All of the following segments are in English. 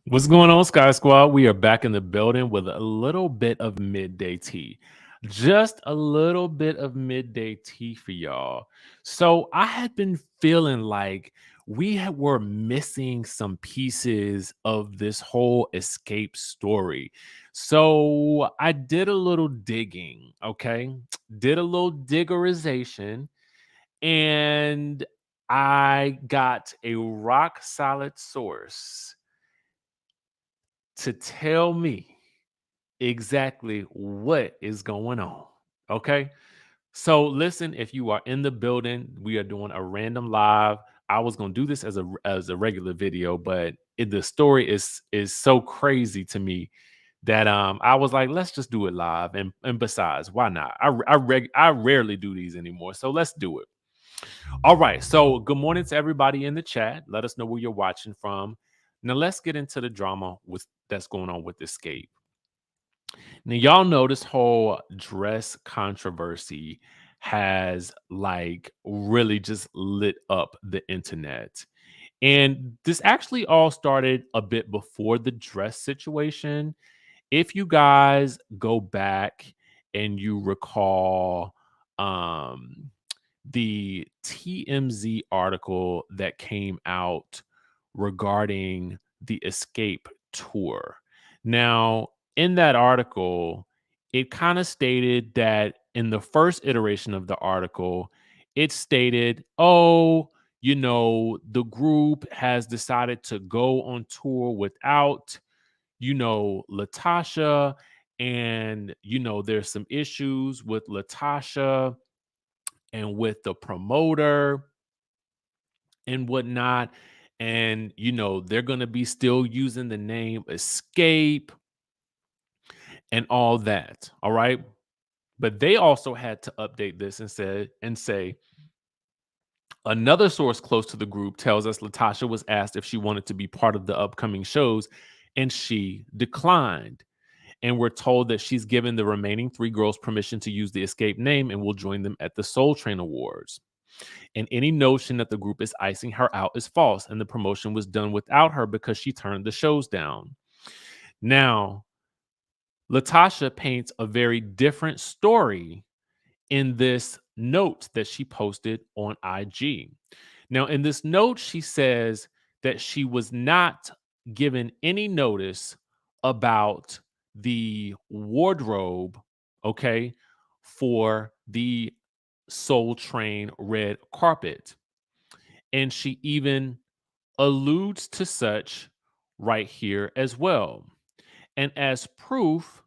What's going on, Sky Squad? We are back in the building with a little bit of midday tea. Just a little bit of midday tea for y'all. So, I had been feeling like were missing some pieces of this whole escape story. So, I did a little digging, okay? Did a little diggerization, and I got a rock solid source to tell me exactly what is going on. Okay. So listen, if you are in the building, we are doing a random live. I was gonna do this as a regular video, but the story is so crazy to me that I was like, let's just do it live. And besides, why not? I rarely do these anymore, so let's do it. All right. So good morning to everybody in the chat. Let us know where you're watching from. Now let's get into the drama with that's going on with Escape. Now, y'all know this whole dress controversy has like really just lit up the internet. And this actually all started a bit before the dress situation. If you guys go back and you recall um the TMZ article that came out regarding the Escape tour. Now, in that article, it kind of stated that in the first iteration of the article, it stated, oh, the group has decided to go on tour without, Latasha. And, there's some issues with Latasha and with the promoter and whatnot. And, they're going to be still using the name Escape and all that. All right. But they also had to update this and say another source close to the group tells us Latasha was asked if she wanted to be part of the upcoming shows and she declined. And we're told that she's given the remaining three girls permission to use the Escape name and will join them at the Soul Train Awards. And any notion that the group is icing her out is false, and the promotion was done without her because she turned the shows down. Now, Latasha paints a very different story in this note that she posted on IG. Now, in this note, she says that she was not given any notice about the wardrobe, okay, for the Soul Train red carpet. And she even alludes to such right here as well. And as proof,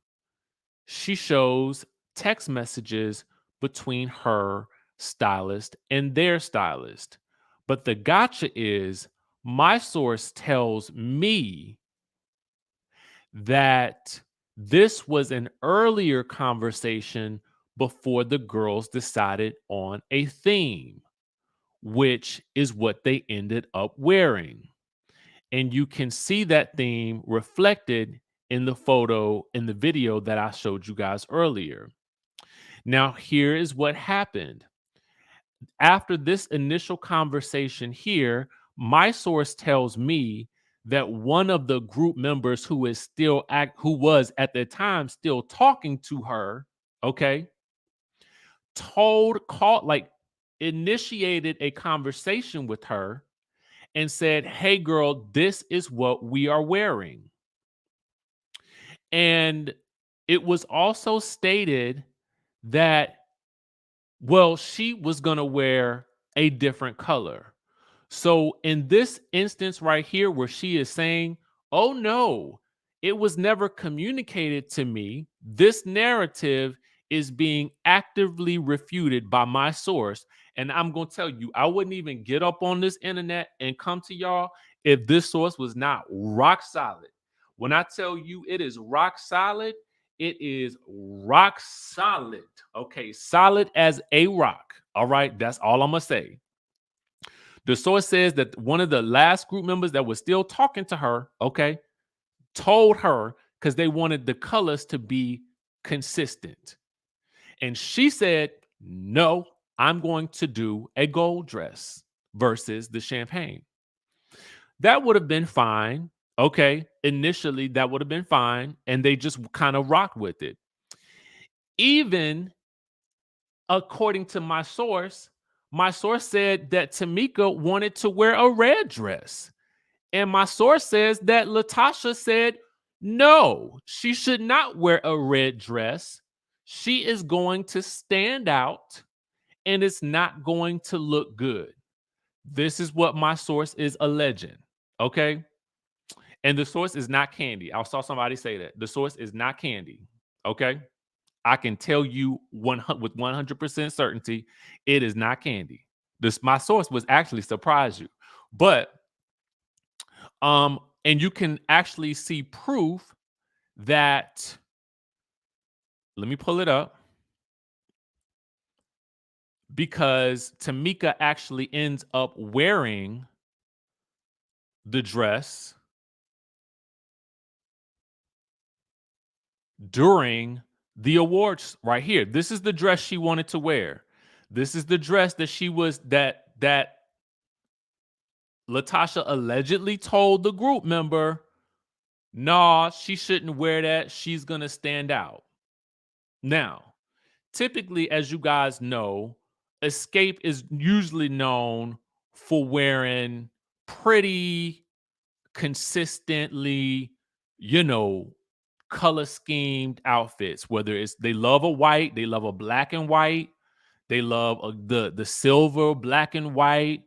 she shows text messages between her stylist and their stylist. But the gotcha is my source tells me that this was an earlier conversation before the girls decided on a theme, which is what they ended up wearing. And you can see that theme reflected in the photo in the video that I showed you guys earlier. Now, here is what happened. After this initial conversation here, my source tells me that one of the group members who was at the time still talking to her, okay, initiated a conversation with her and said, "Hey girl, this is what we are wearing." And it was also stated that, well, she was going to wear a different color. So in this instance right here, where she is saying, oh no, it was never communicated to me, this narrative is being actively refuted by my source. And I'm going to tell you, I wouldn't even get up on this internet and come to y'all if this source was not rock solid. When I tell you it is rock solid, it is rock solid. Okay, solid as a rock. All right, that's all I'm going to say. The source says that one of the last group members that was still talking to her, okay, told her because they wanted the colors to be consistent. And she said, no, I'm going to do a gold dress versus the champagne. That would have been fine. Okay. initially that would have been fine, and they just kind of rocked with it. Even according to my source said that Tamika wanted to wear a red dress. And my source says that Latasha said, no, she should not wear a red dress. She is going to stand out and it's not going to look good. This is what my source is alleging. Okay. And the source is not Kandi. I saw somebody say that. The source is not Kandi. Okay. I can tell you with 100% certainty, it is not Kandi. My source was actually surprise you. But and you can actually see proof that, let me pull it up, because Tamika actually ends up wearing the dress during the awards right here. This is the dress she wanted to wear. This is the dress that that Latasha allegedly told the group member, nah, she shouldn't wear that. She's going to stand out. Now, typically, as you guys know, Xscape is usually known for wearing pretty consistently, color schemed outfits. Whether it's they love a white, they love a black and white, they love the silver, black and white,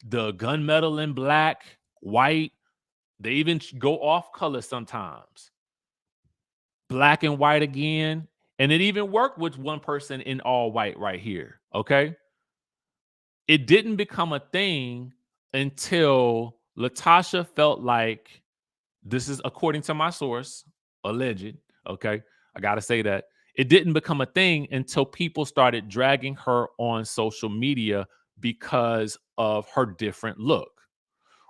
the gunmetal in black, white. They even go off color sometimes. Black and white again. And it even worked with one person in all white right here. Okay. It didn't become a thing until Latasha felt like, this is according to my source, alleged. Okay. I got to say that. It didn't become a thing until people started dragging her on social media because of her different look.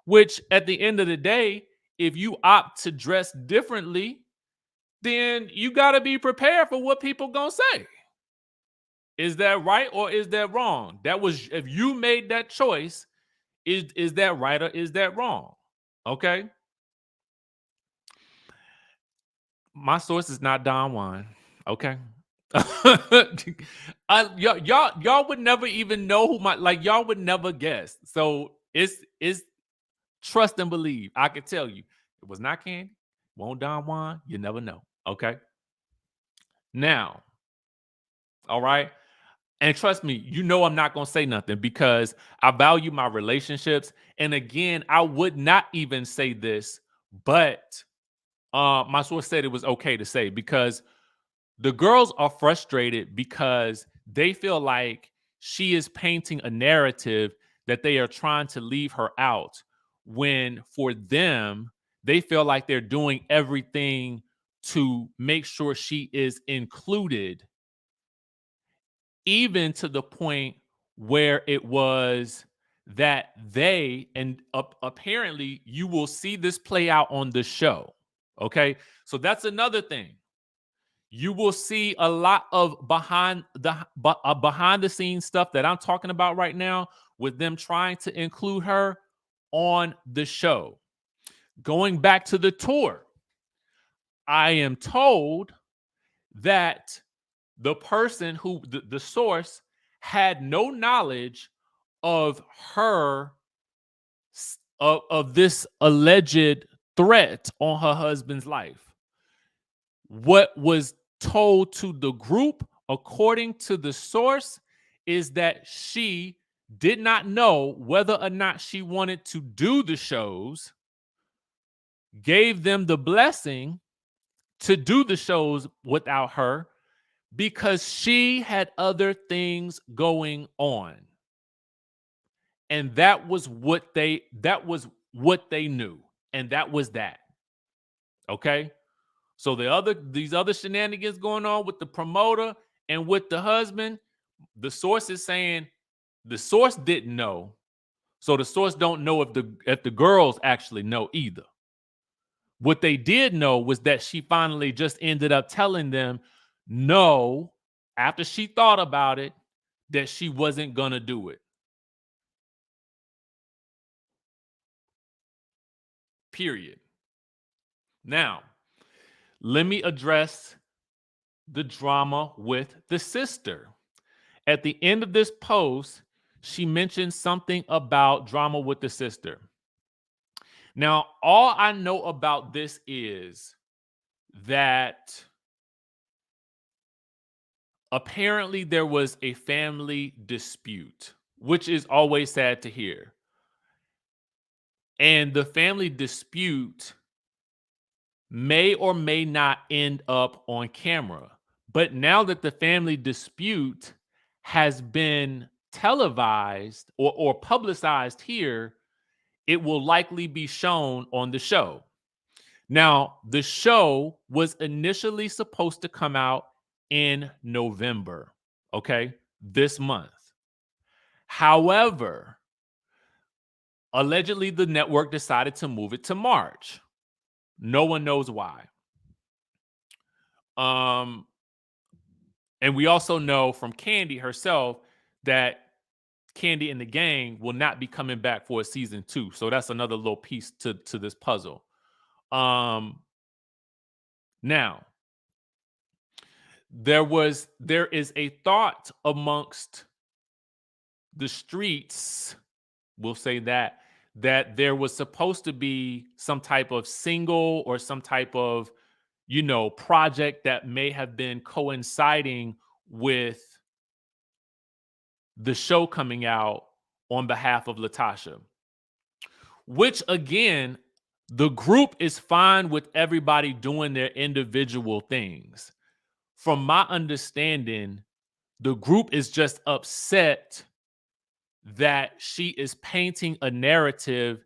Which at the end of the day, if you opt to dress differently, then you got to be prepared for what people gonna say. Is that right or is that wrong? That was, if you made that choice, is that right or is that wrong? Okay. My source is not Don Juan. Okay. Y'all would never even know who y'all would never guess. So it's trust and believe. I can tell you, it was not Kandi, won't Don Juan. You never know. Okay. Now, all right. And trust me, I'm not going to say nothing because I value my relationships. And again, I would not even say this, but my source said it was okay to say, because the girls are frustrated because they feel like she is painting a narrative that they are trying to leave her out, when for them, they feel like they're doing everything to make sure she is included, even to the point where it was that and apparently you will see this play out on the show. Okay. So that's another thing. You will see a lot of behind the scenes stuff that I'm talking about right now, with them trying to include her on the show. Going back to the tour, I am told that the person who the source had no knowledge of her of this alleged threat on her husband's life. What was told to the group, according to the source, is that she did not know whether or not she wanted to do the shows, gave them the blessing to do the shows without her, because she had other things going on. And that was what they knew. And that was that. Okay? So these other shenanigans going on with the promoter and with the husband, the source is saying the source didn't know. So the source don't know if the girls actually know either. What they did know was that she finally just ended up telling them no, after she thought about it, that she wasn't gonna do it. Period. Now, let me address the drama with the sister. At the end of this post, she mentioned something about drama with the sister. Now, all I know about this is that apparently there was a family dispute, which is always sad to hear. And the family dispute may or may not end up on camera. But now that the family dispute has been televised or publicized here, it will likely be shown on the show. Now, the show was initially supposed to come out in November, okay, this month. However, allegedly the network decided to move it to March. No one knows why. And we also know from Kandi herself that Kandi and the gang will not be coming back for a season 2. So that's another little piece to this puzzle. Now, there is a thought amongst the streets, we'll say that there was supposed to be some type of single or some type of, project that may have been coinciding with the show coming out on behalf of Latasha, which again, the group is fine with everybody doing their individual things. From my understanding, the group is just upset that she is painting a narrative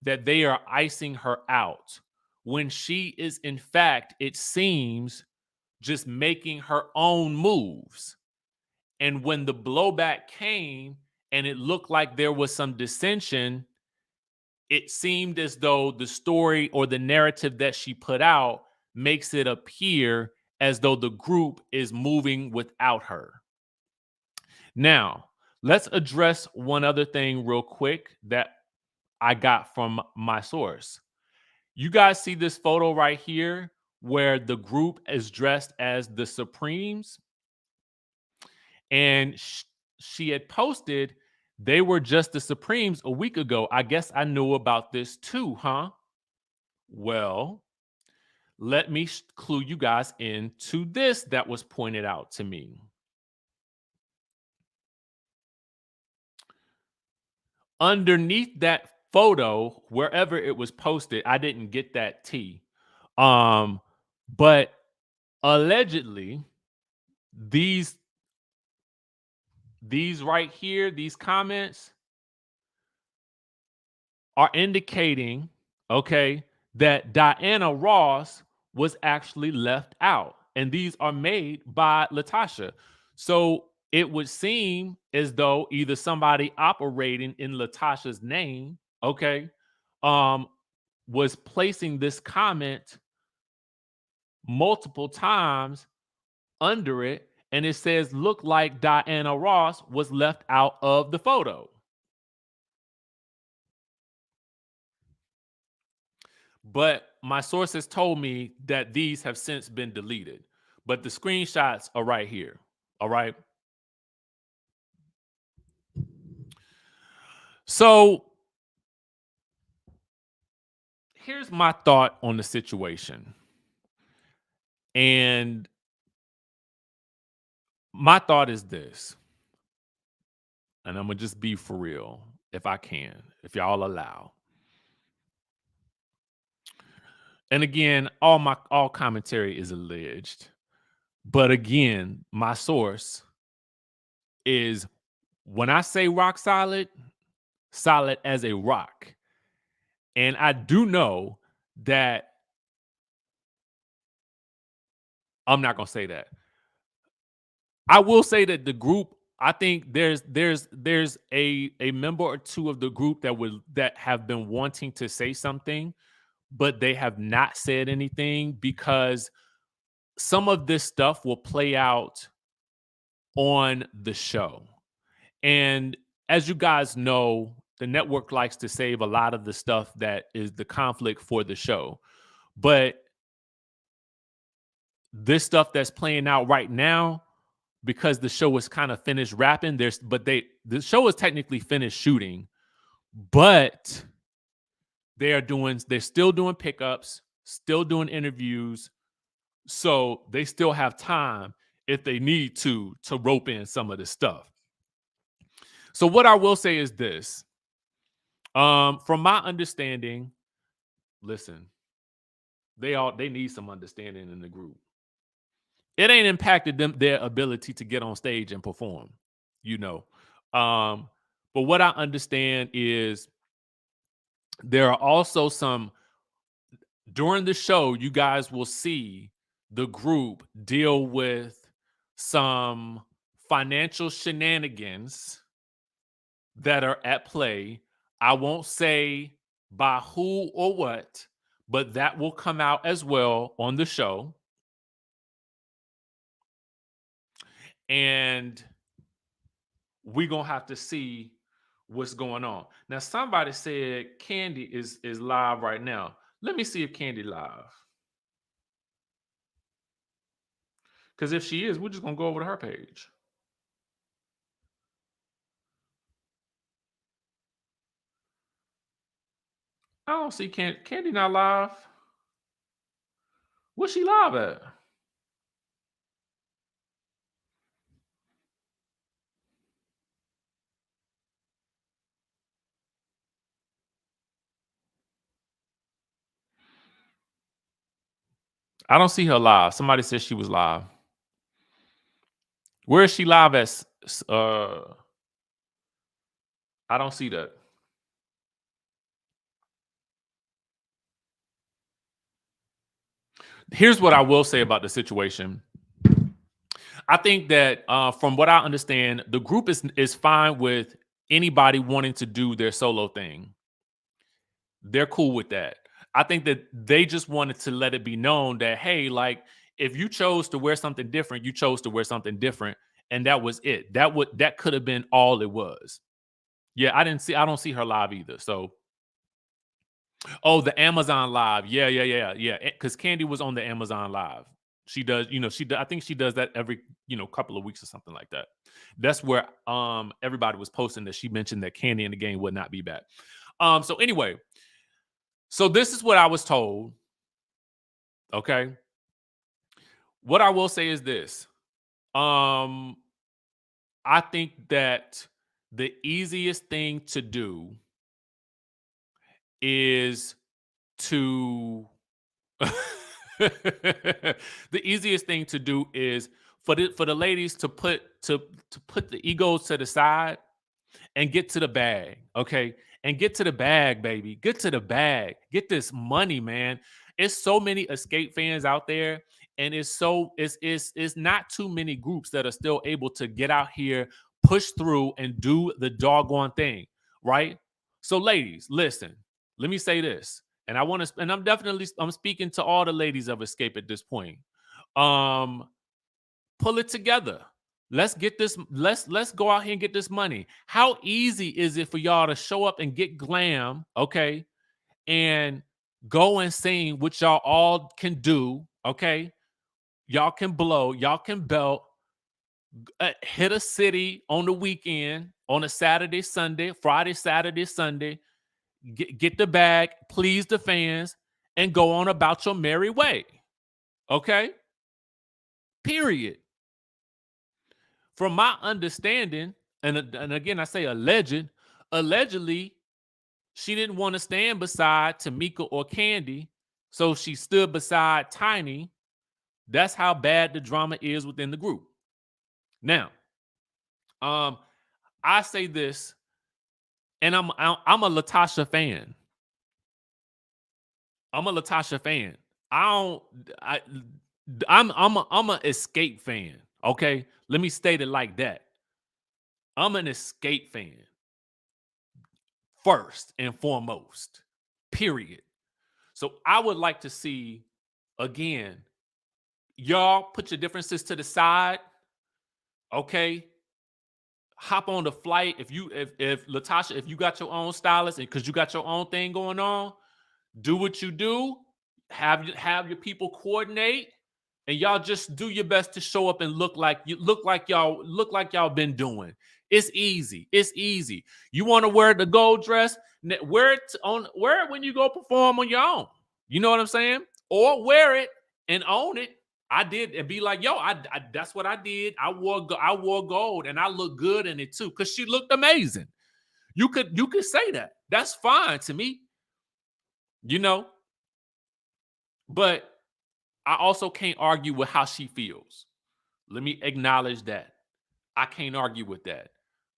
that they are icing her out when she is, in fact, it seems, just making her own moves. And when the blowback came and it looked like there was some dissension, it seemed as though the story or the narrative that she put out makes it appear as though the group is moving without her. Now, let's address one other thing real quick that I got from my source. You guys see this photo right here where the group is dressed as the Supremes? And she had posted they were just the Supremes a week ago. I guess I knew about this too, huh? Well, let me clue you guys into this that was pointed out to me. Underneath that photo, wherever it was posted, I didn't get that T. But allegedly, these right here, these comments are indicating, okay, that Diana Ross was actually left out. And these are made by Latasha. So it would seem as though either somebody operating in Latasha's name, okay, was placing this comment multiple times under it. And it says, look like Diana Ross was left out of the photo. But my sources told me that these have since been deleted. But the screenshots are right here. All right. So here's my thought on the situation. And my thought is this. And I'm going to just be for real if I can, if y'all allow. And again, all commentary is alleged. But again, my source is when I say rock solid, solid as a rock. And I do know that I'm not going to say that. I will say that the group, I think there's a member or two of the group that have been wanting to say something, but they have not said anything because some of this stuff will play out on the show. And as you guys know, the network likes to save a lot of the stuff that is the conflict for the show. But this stuff that's playing out right now, because the show is kind of finished wrapping, the show is technically finished shooting, but they're still doing pickups, still doing interviews, so they still have time if they need to rope in some of this stuff. So what I will say is this. From my understanding, listen, they need some understanding in the group. It ain't impacted their ability to get on stage and perform, you know. But what I understand is there are also some during the show, you guys will see the group deal with some financial shenanigans that are at play. I won't say by who or what, but that will come out as well on the show. And we're going to have to see what's going on. Now, somebody said Kandi is live right now. Let me see if Kandi live. Because if she is, we're just going to go over to her page. I don't see Kandi not live. What's she live at? I don't see her live. Somebody said she was live. Where is she live at? I don't see that. Here's what I will say about the situation. I think that from what I understand, the group is fine with anybody wanting to do their solo thing. They're cool with that. I think that they just wanted to let it be known that, hey, like, if you chose to wear something different, you chose to wear something different, and that was it. That could have been all it was. Yeah, I don't see her live either. So, oh, the Amazon Live. Yeah. Because Kandi was on the Amazon Live. She does, I think she does that every, couple of weeks or something like that. That's where everybody was posting that she mentioned that Kandi in the game would not be back. So anyway, so this is what I was told. Okay. What I will say is this. I think that the easiest thing to do is to the easiest thing to do is for the ladies to put the egos to the side and get to the bag, okay? And get to the bag, baby. Get to the bag. Get this money, man. It's so many Xscape fans out there, and it's not too many groups that are still able to get out here, push through, and do the doggone thing, right? So, ladies, listen. Let me say this, and I'm speaking to all the ladies of Xscape at this point. Pull it together. Let's get this. Let's go out here and get this money. How easy is it for y'all to show up and get glam, okay, and go and sing, which y'all all can do, okay? Y'all can blow, y'all can belt, hit a city on the weekend, on a Saturday, Sunday, Friday, Saturday, Sunday. Get the bag, please the fans, and go on about your merry way, okay? Period. From my understanding, and again, I say allegedly, she didn't want to stand beside Tamika or Kandi, so she stood beside Tiny. That's how bad the drama is within the group. Now, I say this, and I'm a Latasha fan. I'm a Latasha fan. I'm a Xscape fan. Okay, let me state it like that. I'm an Xscape fan first and foremost. Period. So I would like to see again, y'all put your differences to the side. Okay, hop on the flight. If Latasha, if you got your own stylist and because you got your own thing going on, do what you do. have your people coordinate, and y'all just do your best to show up and look like y'all been doing. It's easy. It's easy. You want to wear the gold dress? Wear it when you go perform on your own. You know what I'm saying? Or wear it and own it. I did and be like, yo, that's what I did. I wore gold and I look good in it too, because she looked amazing. You could say that. That's fine to me, you know. But I also can't argue with how she feels. Let me acknowledge that. I can't argue with that.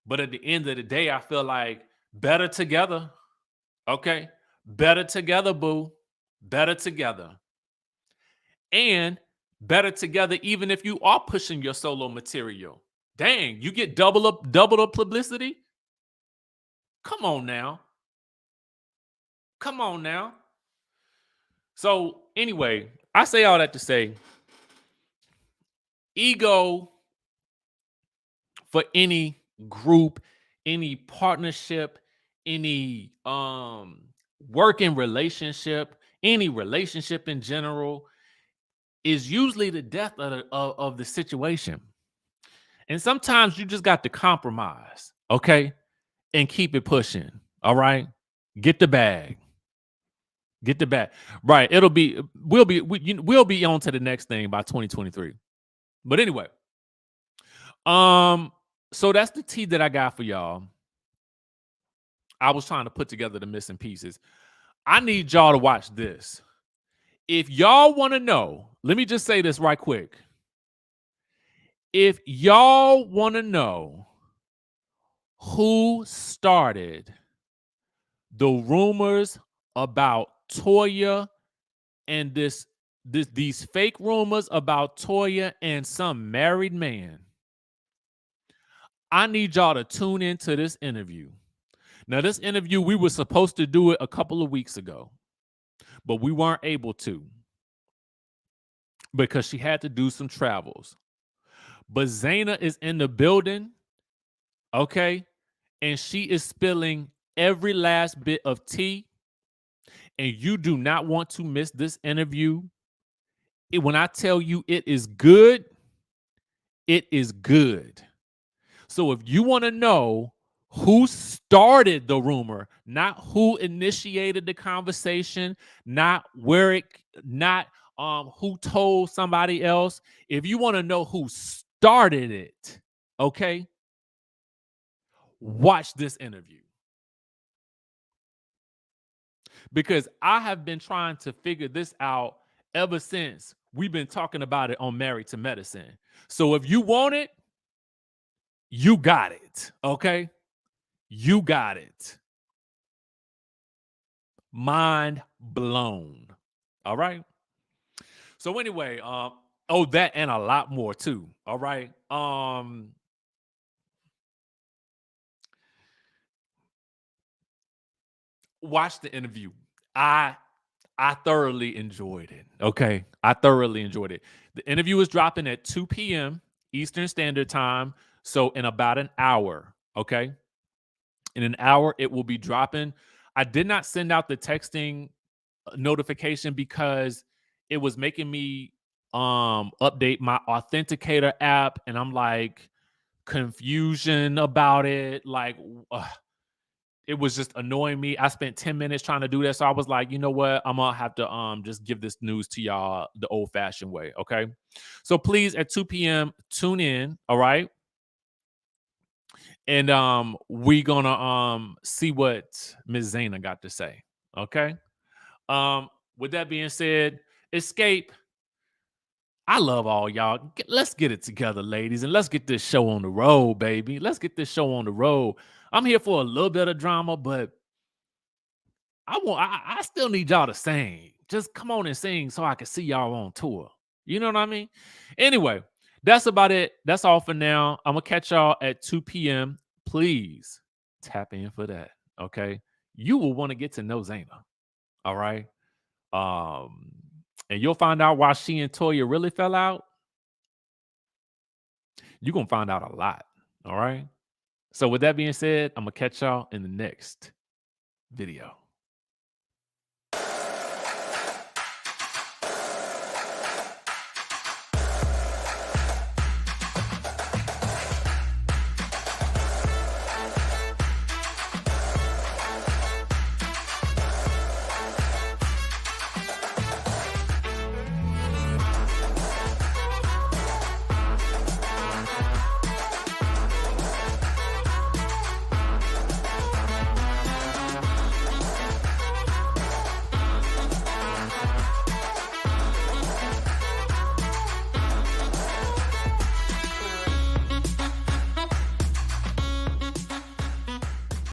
But at the end of the day, I feel like better together. Okay. Better together, boo. Better together. And better together, even if you are pushing your solo material. Dang, you get double the publicity? Come on now. Come on now. So anyway, I say all that to say ego for any group, any partnership, any working relationship, any relationship in general is usually the death of the situation. And sometimes you just got to compromise, okay? And keep it pushing. All right? Get the bag. Get the bag. Right. We'll be on to the next thing by 2023. But anyway, so that's the tea that I got for y'all. I was trying to put together the missing pieces. I need y'all to watch this. If y'all want to know, let me just say this right quick. If y'all want to know who started the rumors about Toya and these fake rumors about Toya and some married man, I need y'all to tune into this interview. Now, this interview, we were supposed to do it a couple of weeks ago, but we weren't able to because she had to do some travels. But Zaina is in the building, okay? And she is spilling every last bit of tea. And you do not want to miss this interview. When I tell you it is good, it is good. So if you want to know who started the rumor, not who initiated the conversation, not who told somebody else. If you want to know who started it, okay, watch this interview. Because I have been trying to figure this out ever since we've been talking about it on Married to Medicine. So if you want it, you got it, okay? You got it. Mind blown. All right. So anyway, that and a lot more too. All right. Watch the interview. I thoroughly enjoyed it. Okay. I thoroughly enjoyed it. The interview is dropping at 2 p.m. Eastern Standard Time. So in about an hour. Okay. In an hour, it will be dropping. I did not send out the texting notification because it was making me update my authenticator app, and I'm like confusion about it. Like it was just annoying me. I spent 10 minutes trying to do that. So I was like, you know what? I'm gonna have to just give this news to y'all the old-fashioned way. Okay. So please at 2 p.m. tune in. All right. And we gonna see what Ms. Zaina got to say. Okay. With that being said, Xscape, I love all y'all. Let's get it together, ladies, and let's get this show on the road, baby. Let's get this show on the road. I'm here for a little bit of drama, but I still need y'all to sing. Just come on and sing so I can see y'all on tour. You know what I mean? Anyway, that's about it. That's all for now. I'm gonna catch y'all at 2 p.m. Please tap in for that. Okay. You will want to get to know Zaina. All right. Um, and you'll find out why she and Toya really fell out. You're gonna find out a lot. All right. So with that being said, I'm gonna catch y'all in the next video.